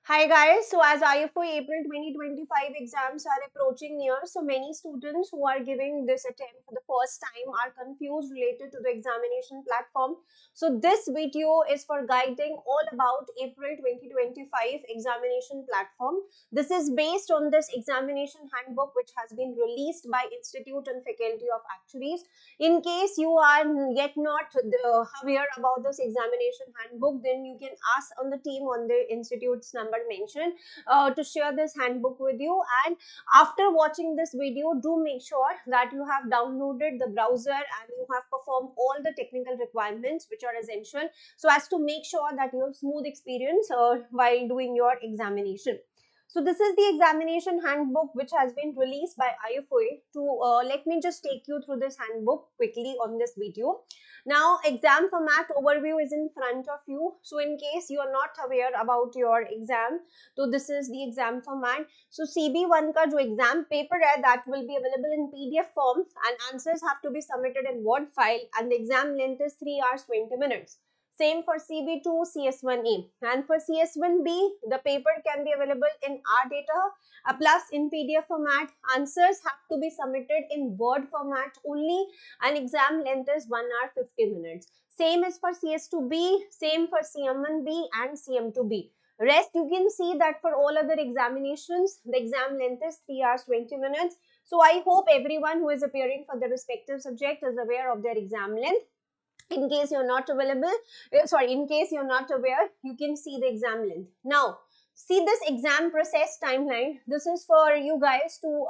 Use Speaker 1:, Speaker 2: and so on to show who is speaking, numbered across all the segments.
Speaker 1: Hi guys, so as IFO April 2025 exams are approaching near, so many students who are giving this attempt for the first time are confused related to the examination platform. So this video is for guiding all about April 2025 examination platform. This is based on this examination handbook which has been released by Institute and Faculty of Actuaries. In case you are yet not aware about this examination handbook, then you can ask on the team on the institute's number mentioned to share this handbook with you. And after watching this video, do make sure that you have downloaded the browser and you have performed all the technical requirements which are essential, so as to make sure that you have smooth experience while doing your examination. So this is the examination handbook which has been released by IFOA. To let me just take you through this handbook quickly on this video. Now, exam format overview is in front of you. So in case you are not aware about your exam, so this is the exam format. So CB1 का जो exam paper है, that will be available in PDF form and answers have to be submitted in Word file, and the exam length is 3 hours 20 minutes. Same for CB2, CS1A. And for CS1B, the paper can be available in R data plus in PDF format. Answers have to be submitted in Word format only, and exam length is 1 hour 50 minutes. Same is for CS2B, same for CM1B and CM2B. Rest, you can see that for all other examinations, the exam length is 3 hours 20 minutes. So I hope everyone who is appearing for the respective subject is aware of their exam length. In case you're not available, in case you're not aware, you can see the exam length. Now, see this exam process timeline. This is for you guys to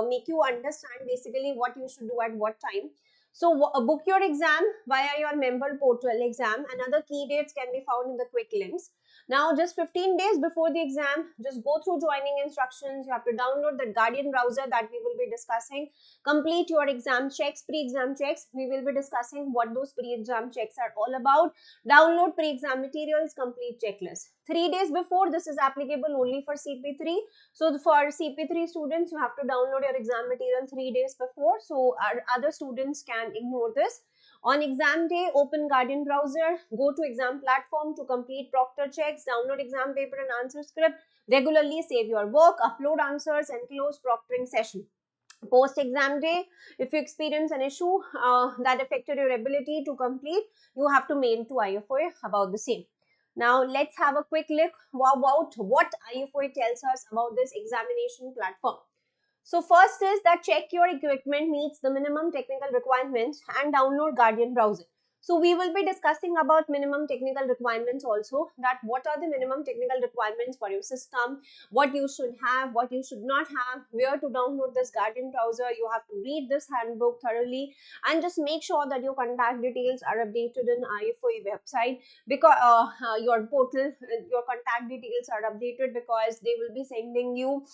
Speaker 1: make you understand basically what you should do at what time. So book your exam via your member portal exam, and other key dates can be found in the quick links. Now, just 15 days before the exam, just go through joining instructions. You have to download the Guardian browser that we will be discussing. Complete your exam checks, pre-exam checks. We will be discussing what those pre-exam checks are all about. Download pre-exam materials, complete checklist. 3 days before, this is applicable only for CP3. So for CP3 students, you have to download your exam material 3 days before. So our other students can ignore this. On exam day, open Guardian browser, go to exam platform to complete proctor checks, download exam paper and answer script, regularly save your work, upload answers and close proctoring session. Post exam day, if you experience an issue that affected your ability to complete, you have to mail to IFOA about the same. Now let's have a quick look about what IFOA tells us about this examination platform. So first is that check your equipment meets the minimum technical requirements and download Guardian browser. So we will be discussing about minimum technical requirements also, that what are the minimum technical requirements for your system, what you should have, what you should not have, where to download this Guardian browser. You have to read this handbook thoroughly and just make sure that your contact details are updated in IFOA website, because your portal, your contact details are updated, because they will be sending you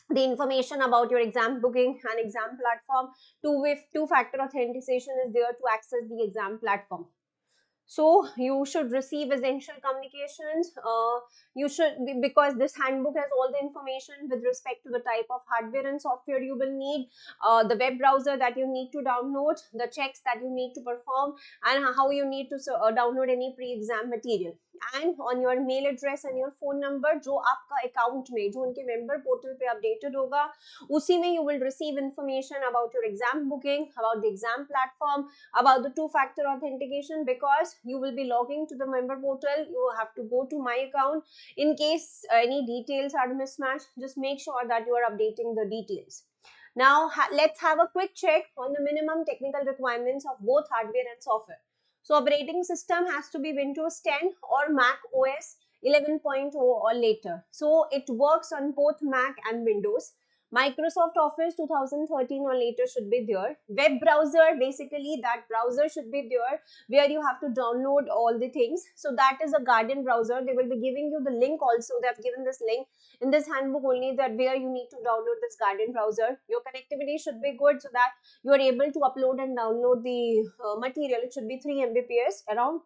Speaker 1: the information about your exam booking and exam platform. Two-factor authentication is there to access the exam platform. So you should receive essential communications. You should, because this handbook has all the information with respect to the type of hardware and software you will need, the web browser that you need to download, the checks that you need to perform, and how you need to download any pre-exam material. And on your mail address and your phone number, जो आपका account में, जो उनके member portal पे updated होगा, उसी में you will receive information about your exam booking, about the exam platform, about the two-factor authentication. Because you will be logging to the member portal, you have to go to my account. In case any details are mismatched, just make sure that you are updating the details. Now let's have a quick check on the minimum technical requirements of both hardware and software. So operating system has to be Windows 10 or Mac OS 11.0 or later. So it works on both Mac and Windows. Microsoft Office 2013 or later should be there. Web browser, basically that browser should be there where you have to download all the things. So that is a Guardian browser. They will be giving you the link also. They have given this link in this handbook only, that where you need to download this Guardian browser. Your connectivity should be good so that you are able to upload and download the material. It should be 3 Mbps around.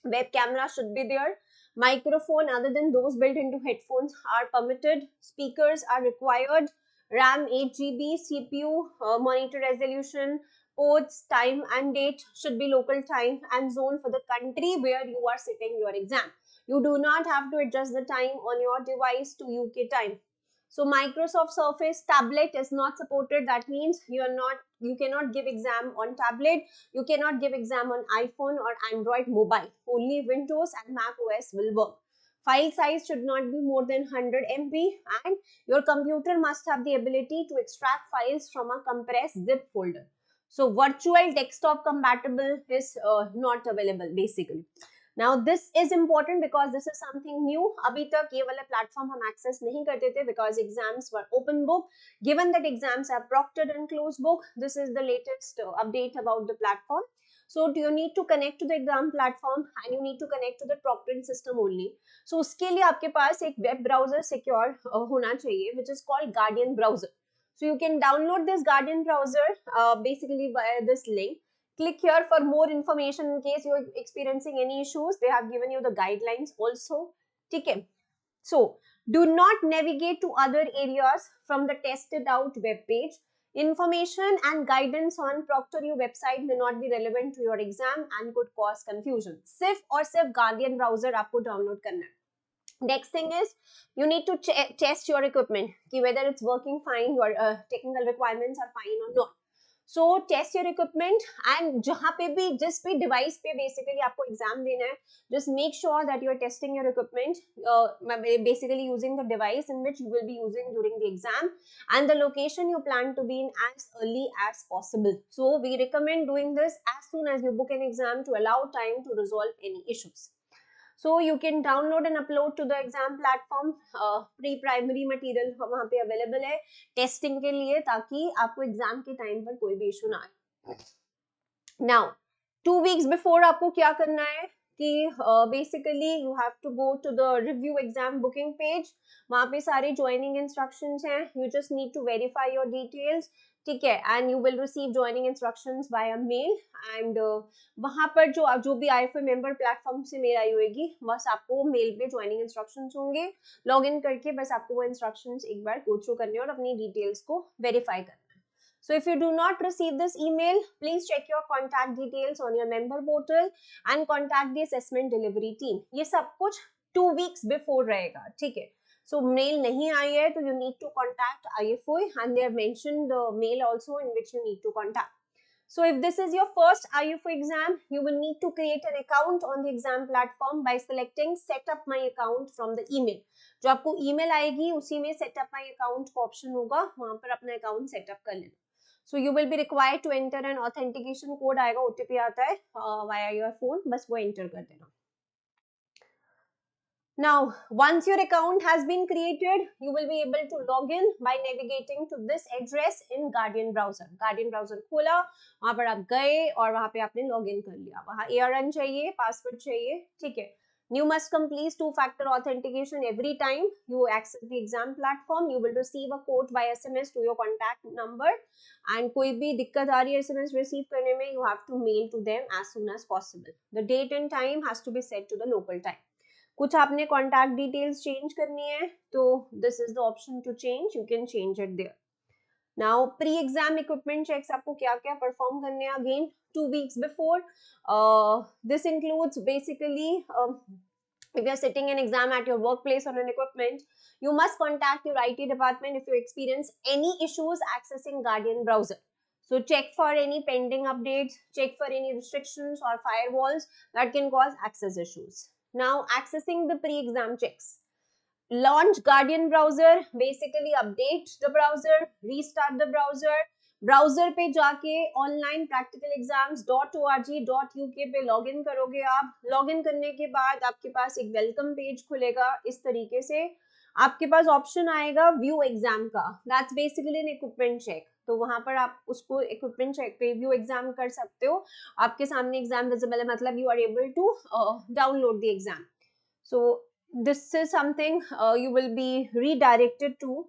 Speaker 1: Web camera should be there. Microphone other than those built into headphones are permitted. Speakers are required. RAM 8 GB, CPU, monitor resolution, ports, time and date should be local time and zone for the country where you are sitting your exam. You do not have to adjust the time on your device to UK time. So Microsoft Surface tablet is not supported. That means you cannot give exam on tablet. You cannot give exam on iPhone or Android mobile. Only Windows and Mac OS will work. File size should not be more than 100 MB, and your computer must have the ability to extract files from a compressed zip folder. So virtual desktop compatible is not available basically. Now this is important because this is something new. अभी तक ये वाला platform हम access नहीं करते थे because exams were open book. Given that exams are proctored and closed book, this is the latest update about the platform. So you need to connect to the exam platform and you need to connect to the proctoring system only. So उसके लिए आपके पास एक web browser secure होना चाहिए, which is called Guardian browser. So you can download this Guardian browser basically via this link. Click here for more information in case you're experiencing any issues. They have given you the guidelines also. Okay. So do not navigate to other areas from the tested out web page. Information and guidance on ProctorU website may not be relevant to your exam and could cause confusion. सिर्फ और सिर्फ Guardian browser आपको download करना है. Next thing is you need to test your equipment, whether it's working fine, your technical requirements are fine or not. So test your equipment, and जहाँ पे भी जिस भी device पे basically आपको exam देना है, just make sure that you are testing your equipment, basically using the device in which you will be using during the exam, and the location you plan to be in as early as possible. So we recommend doing this as soon as you book an exam to allow time to resolve any issues. So you can download and upload to the exam platform. Pre-primary material वहाँ पे available है testing के लिए, ताकि आपको exam के time पर कोई भी issue ना आए. Now 2 weeks before आपको क्या करना है कि basically you have to go to the review exam booking page. वहाँ पे सारे joining instructions हैं. You just need to verify your details. ठीक है, and you will receive joining instructions via mail. And वहाँ पर जो भी IFA member platform से मेल आई होगी, बस आपको मेल पे joining instructions होंगे. लॉग इन करके बस आपको वो instructions एक बार go through करने और अपनी details को verify करना. So if you do not receive this email, please check your contact details on your member portal and contact the assessment delivery team. ये सब कुछ 2 weeks before रहेगा, ठीक है. So mail नहीं आई है तो you need to contact IFOI, and they have mentioned the mail also in which you need to contact. So if this is your first IFO exam, you will need to create an account on the exam platform by selecting set up my account from the email. जो आपको email आएगी उसी में set up my account का option होगा, वहाँ पर अपना account set up कर लेना. So you will be required to enter an authentication code, आएगा OTP आता है via your phone, बस वो enter कर देना. Now, once your account has been created, you will be able to log in by navigating to this address in Guardian browser. Guardian browser खोला, वहाँ पर आप गए और वहाँ पे आपने log in कर लिया. वहाँ ARN चाहिए, password चाहिए, ठीक है. You must complete 2-factor authentication every time you access the exam platform. You will receive a code by SMS to your contact number. And कोई भी दिक्कत आ रही है SMS receive करने में, you have to mail to them as soon as possible. The date and time has to be set to the local time. कुछ आपने contact details change करनी है तो this is the option to change, you can change it there. Now pre exam equipment checks आपको क्या क्या perform करने हैं again 2 weeks before. This includes basically if you are sitting an exam at your workplace on an equipment, you must contact your IT department if you experience any issues accessing Guardian browser. So check for any pending updates, check for any restrictions or firewalls that can cause access issues. Now accessing the pre-exam checks. Launch Guardian browser, basically update the browser, restart the browser. Browser पे जाके online practical exams.org.uk पे login करोगे आप. Login करने के बाद आपके पास एक वेलकम पेज खुलेगा इस तरीके से. आपके पास ऑप्शन आएगा व्यू एग्जाम का. That's basically an equipment check. तो वहां पर आप उसको इक्विपमेंट चेक पे व्यू एग्जाम कर सकते हो. आपके सामने एग्जाम विजिबल है, मतलब you are able to download the exam. So this is something you will be redirected to.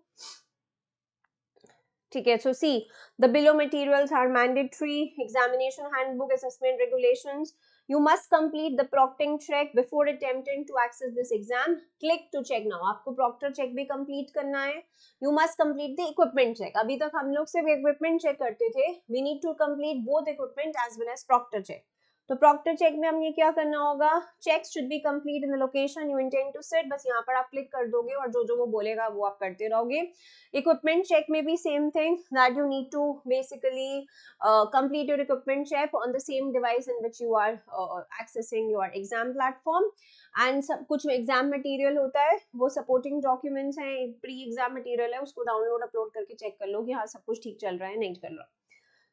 Speaker 1: ठीक है. So see, the below materials are mandatory. Examination handbook, assessment regulations. You must complete the proctoring check before attempting to access this exam. Click to check now. आपको proctor check भी complete करना है. You must complete the equipment check. अभी तक हम लोग सिर्फ equipment check करते थे. We need to complete both equipment as well as proctor check. तो प्रॉक्टर चेक में हमें क्या करना होगा, check should be complete in the location you intend to sit, बस यहाँ पर आप क्लिक कर दोगे और जो जो वो बोलेगा वो आप करते रहोगे. इक्विपमेंट चेक में भी same thing, that you need to basically complete your equipment check on the same device in which you are accessing your exam platform. And सब कुछ एग्जाम मटेरियल होता है, वो सपोर्टिंग डॉक्यूमेंट्स हैं, प्री एग्जाम मटेरियल है, उसको download upload करके check कर लो कि हाँ सब कुछ ठीक चल रहा है नहीं चल रहा.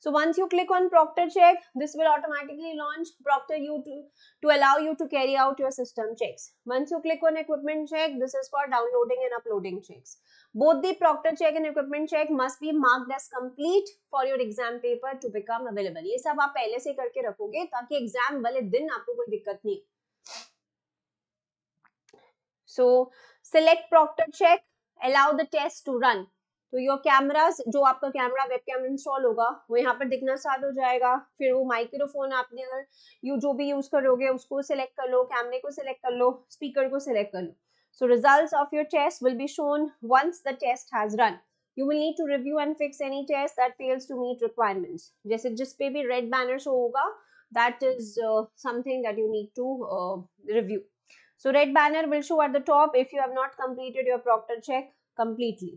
Speaker 1: So once you click on Proctor check, this will automatically launch Proctor you to allow you to carry out your system checks. Once you click on equipment check, this is for downloading and uploading checks. Both the Proctor check and equipment check must be marked as complete for your exam paper to become available. ये सब आप पहले से करके रखोगे ताकि exam वाले दिन आपको कोई दिक्कत नहीं. So select Proctor check, allow the test to run. तो योर कैमरास, जो आपका कैमरा वेब कैमरा इंस्टॉल होगा वो यहाँ पर दिखना स्टार्ट हो जाएगा. फिर वो माइक्रोफोन आपने अगर जो भी यूज करोगे उसको सिलेक्ट कर लो, कैमरे को सिलेक्ट कर लो, स्पीकर को सिलेक्ट कर लो. So results of your test will be shown once the test has run. You will need to review and fix any test that fails to meet requirements. जैसे जिस पे भी रेड बैनर शो होगा, that is something that you need to review. So red banner will show at the top if you have not completed your Proctor check completely.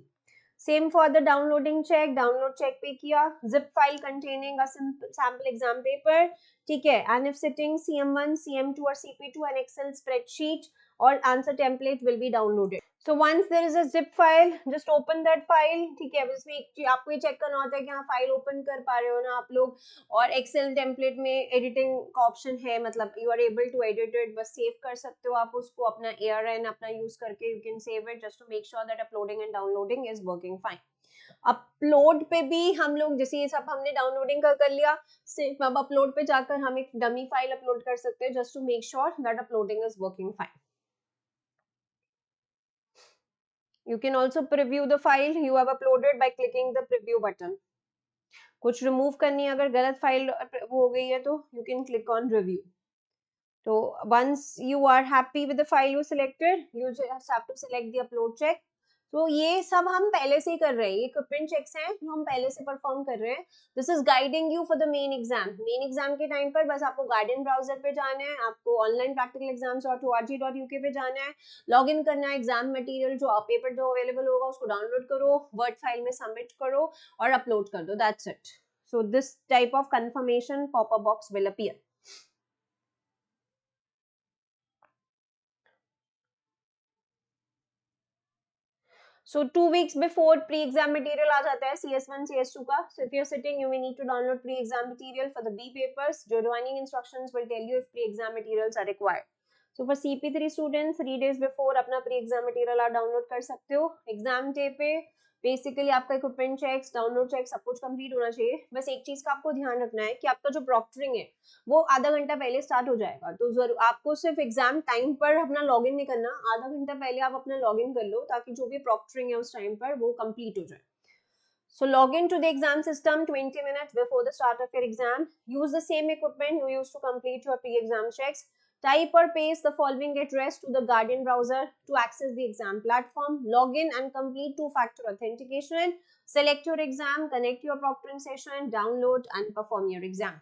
Speaker 1: Same for the downloading check, download check पे किया, zip file containing a sample exam paper, ठीक है, and if sitting CM1, CM2 or CP2 an Excel spreadsheet or answer template will be downloaded. So once there is a zip file, just open that file, ठीक है. इसमें आपको ये check करना होता है कि हाँ फाइल ओपन कर पा रहे हो ना आप लोग, और एक्सेल टेम्पलेट में एडिटिंग का ऑप्शन है, मतलब you are able to edit it, बस सेव कर सकते हो आप उसको अपना ARN अपना यूज करके, you can save it just to make sure that uploading and downloading is working fine. Upload पे भी हम लोग, जैसे ये सब हमने डाउनलोडिंग का कर लिया, सिर्फ अब अपलोड पे जाकर हम एक डमी फाइल अपलोड कर सकते हैं just to make sure that uploading is working fine. You can also preview the file you have uploaded by clicking the preview button. कुछ remove करनी है अगर गलत फाइल हो गई है तो you can click on review. So once you are happy with the file you selected, you just have to select the upload check. तो ये सब हम पहले से ही कर रहे हैं, ये इक्विपमेंट चेक्स हैं जो हम पहले से परफॉर्म कर रहे हैं. This is guiding you for the main exam. Main exam के टाइम पर बस आपको गार्डियन ब्राउजर पे जाना है, आपको ऑनलाइन प्रैक्टिकल exams.org.uk पे जाना है, लॉग इन करना है, एग्जाम मटेरियल जो पेपर जो अवेलेबल होगा उसको डाउनलोड करो, वर्ड फाइल में सबमिट करो और अपलोड कर दो, that's it. So this type of confirmation popup box will appear. So 2 weeks before pre-exam material आ जाता है CS1 CS2 का. So if you're sitting, you may need to download pre-exam material for the B papers. जो joining instructions will tell you if pre-exam materials are required. So for CP3 students, 3 days before अपना pre-exam material आप download कर सकते हो. Exam day पे basically आपका equipment checks, download check सब कुछ कंप्लीट होना चाहिए. बस एक चीज का आपको ध्यान रखना है कि आपका जो प्रॉक्टरिंग है वो आधा घंटा पहले स्टार्ट हो जाएगा. तो जरूर आपको सिर्फ एग्जाम टाइम पर अपना लॉगिन नहीं करना, आधा घंटा पहले आप अपना लॉगिन कर लो ताकि जो भी प्रॉक्टरिंग है उस टाइम पर वो कंप्लीट हो जाए. So log into the exam system 20 minutes before the start of your exam. Use the same equipment you used to complete your pre-exam checks. Type or paste the following address to the Guardian browser to access the exam platform. Log in and complete two-factor authentication. Select your exam, connect your proctoring session, download and perform your exam.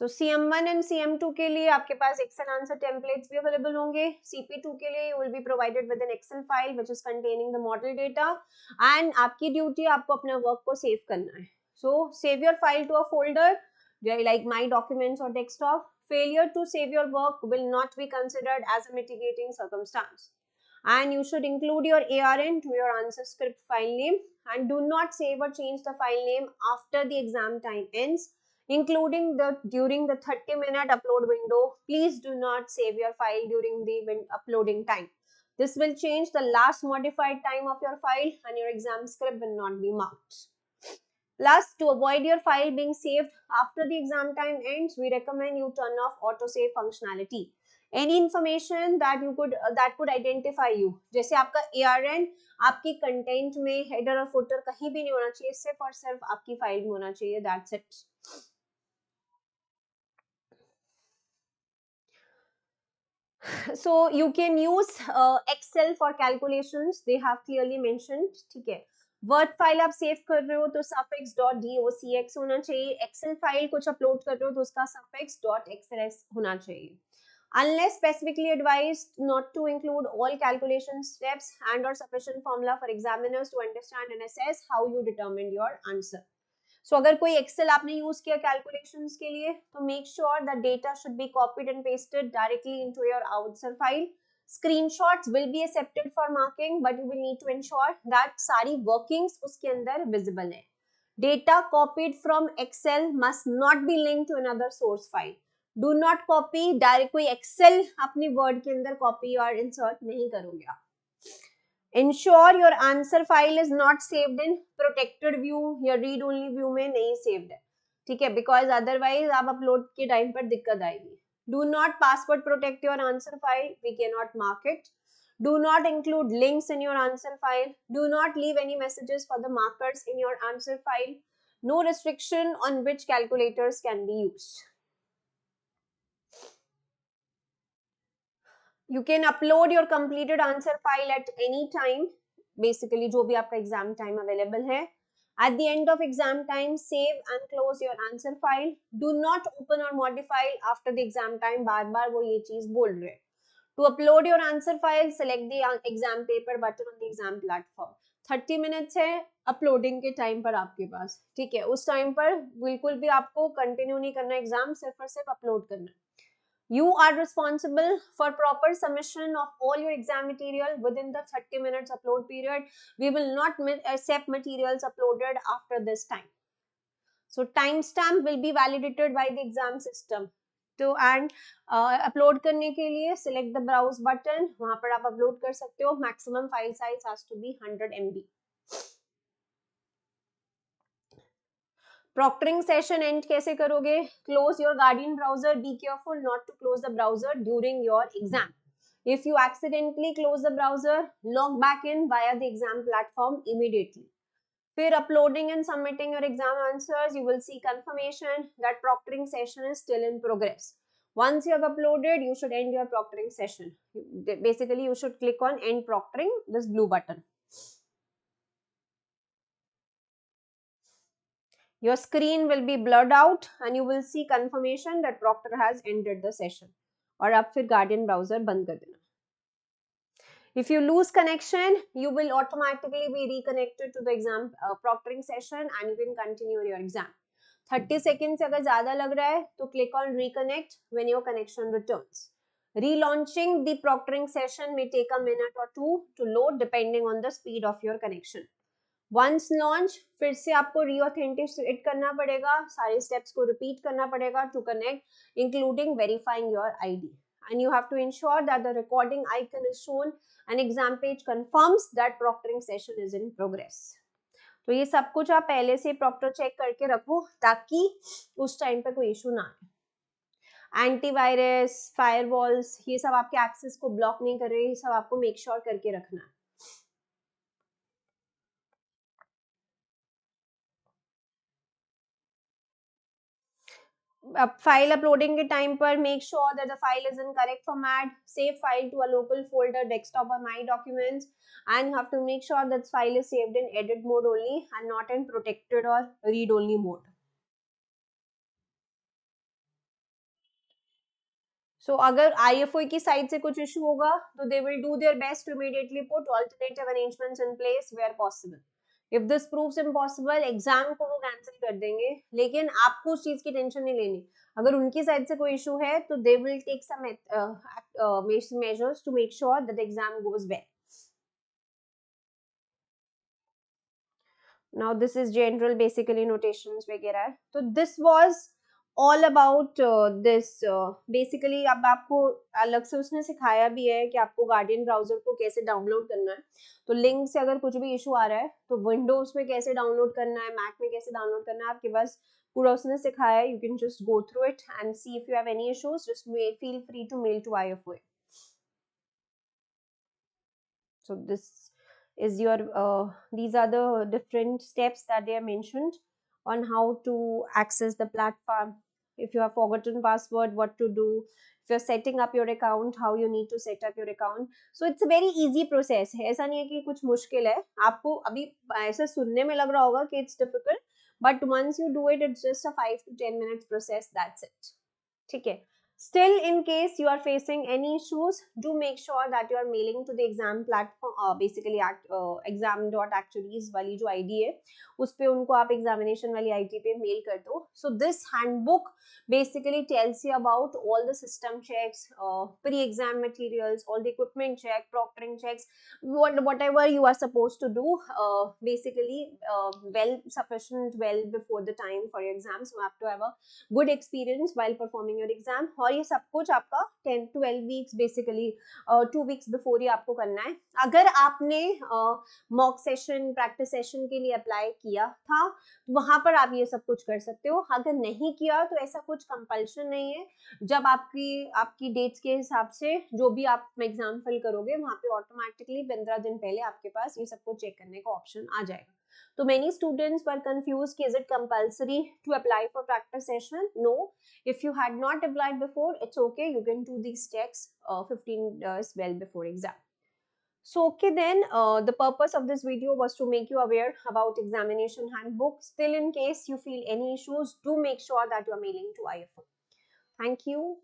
Speaker 1: So CM1 and CM2 के लिए आपके पास Excel answer templates भी available होंगे. CP2 के लिए you will be provided with an Excel file which is containing the model data and आपकी duty आपको अपना work को save करना है. So save your file to a folder like my documents or desktop. Failure to save your work will not be considered as a mitigating circumstance. And you should include your ARN to your answer script file name and do not save or change the file name after the exam time ends, including during the 30-minute upload window. Please do not save your file during the uploading time. This will change the last modified time of your file and your exam script will not be marked. Plus, to avoid your file being saved after the exam time ends, we recommend you turn off autosave functionality. Any information that could identify you, जैसे आपका ARN आपकी content में header और footer कहीं भी नहीं होना चाहिए, सिर्फ और सिर्फ आपकी फाइल में होना चाहिए, that's it. So you can use Excel for calculations, they have clearly mentioned, ठीक है. वर्ड फाइल आप सेव कर रहे हो तो सफिक्स डॉट docx होना चाहिए, एक्सेल फाइल कुछ अपलोड कर रहे हो तो उसका सफिक्स डॉट xls होना चाहिए. Unless specifically advised not to include all calculation steps and or sufficient formula for examiners to understand and assess how you determined your answer. So अगर कोई एक्सेल आपने यूज किया कैलकुलेशंस के लिए तो make sure that data should be copied and pasted directly into your answer file. Screenshots will be accepted for marking, but you will need to ensure that सारी workings उसके अंदर visible है. Data copied from Excel must not be linked to another source file. Do not copy direct, कोई Excel अपनी Word के अंदर copy और insert नहीं करोगे आप. Ensure your answer file is not saved in protected view या read only view में नहीं saved है, ठीक है, because otherwise आप upload के time पर दिक्कत आएगी. Do not password protect your answer file. We cannot mark it. Do not include links in your answer file. Do not leave any messages for the markers in your answer file. No restriction on which calculators can be used. You can upload your completed answer file at any time. Basically जो भी आपका exam time available है. At the end of exam time, save and close your answer file. Do not open or modify after the exam time. बार बार वो ये चीज बोल रहे हैं. To upload your answer file, select the exam paper button on the exam platform. 30 minutes है uploading के time पर आपके पास, ठीक है. उस टाइम पर बिल्कुल भी आपको कंटिन्यू नहीं करना एग्जाम, सिर्फ और सिर्फ अपलोड करना. You are responsible for proper submission of all your exam material within the 30 minutes upload period. We will not accept materials uploaded after this time. So timestamp will be validated by the exam system. तो and upload करने के लिए select the browse button, वहाँ पर आप upload कर सकते हो. Maximum file size has to be 100 MB. Proctoring session end कैसे करोगे? Close your Guardian browser. Be careful not to close the browser during your exam. If you accidentally close the browser, log back in via the exam platform immediately. फिर uploading and submitting your exam answers, you will see confirmation that proctoring session is still in progress. Once you have uploaded, you should end your proctoring session. Basically, you should click on end proctoring, this blue button. Your screen will be blurred out and you will see confirmation that proctor has ended the session. और अब फिर Guardian browser बंद कर देना. If you lose connection, you will automatically be reconnected to the exam proctoring session and you can continue your exam. 30 seconds से अगर ज़्यादा लग रहा है तो click on reconnect when your connection returns. Relaunching the proctoring session may take a minute or two to load depending on the speed of your connection. Once launch, फिर से आपको reauthenticate करना पड़ेगा, सारे steps को repeat करना पड़ेगा to connect, including verifying your ID. And you have to ensure that the recording icon is shown and exam page confirms that proctoring session is in progress. तो ये सब कुछ आप पहले से proctor check करके रखो ताकि उस टाइम पे कोई इशू ना आए. एंटीवायरस, फायरवॉल्स, ये सब आपके एक्सेस को ब्लॉक नहीं कर रहे, ये सब आपको मेक श्योर करके रखना है. File uploading के time पर make sure that the file is in correct format. Save file to a local folder, desktop or my documents, and you have to make sure that file is saved in edit mode only and not in protected or read only mode. So अगर IFOI की side से कुछ issue होगा तो they will do their best to immediately put alternative arrangements in place where possible. If this proves impossible, exam को वो cancel कर देंगे, लेकिन आपको उस चीज की टेंशन नहीं लेनी. अगर उनकी साइड से कोई इशू है तो they will take some measures to make sure that the exam goes well. Now this is general basically notations वगैरह है. तो this was all about this. Basically अब आपको अलग से उसने सिखाया भी है कि आपको गार्डियन ब्राउजर को कैसे डाउनलोड करना है. तो लिंक से अगर कुछ भी इशू आ रहा है तो विंडोज में कैसे डाउनलोड करना है, मैक में कैसे डाउनलोड करना है, आपके पास पूरा उसने सिखाया है. You can just go through it and see if you have any issues, just feel free to mail to IFOI. So this is your these are the different steps that they are mentioned on how to access the platform. if you have forgotten password, what to do, if you're setting up your account, how you need to set up your account. So it's a very easy process है, ऐसा नहीं है कि कुछ मुश्किल है आपको। अभी ऐसे सुनने में लग रहा होगा कि it's difficult, but once you do it, it's just a 5 to 10 minutes process, that's it. ठीक है। Still, in case you are facing any issues, do make sure that you are mailing to the exam platform, basically exam.actuaries वाली जो ID है उस पे उनको आप examination वाली ID पे mail कर दो. So this handbook basically tells you about all the system checks, pre-exam materials, all the equipment check, proctoring checks, whatever you are supposed to do, basically well sufficient well before the time for your exams. You have to have a good experience while performing your exam, और ये सब कुछ आपका 10-12 weeks basically 2 weeks before he आपको करना है. अगर आपने मॉक सेशन प्रैक्टिस सेशन के लिए अप्लाई किया था तो वहां पर आप ये सब कुछ कर सकते हो. अगर नहीं किया तो ऐसा कुछ कंपल्शन नहीं है. जब आपकी आपकी डेट्स के हिसाब से जो भी आप एग्जाम फिल करोगे वहां पे ऑटोमेटिकली 15 दिन पहले आपके पास ये सब कुछ चेक करने का ऑप्शन आ जाएगा. So many students were confused, is it compulsory to apply for practice session? No. If you had not applied before, it's okay. You can do these checks 15 days well before exam. So okay then, the purpose of this video was to make you aware about examination handbook. Still, in case you feel any issues, do make sure that you are mailing to IFM. Thank you.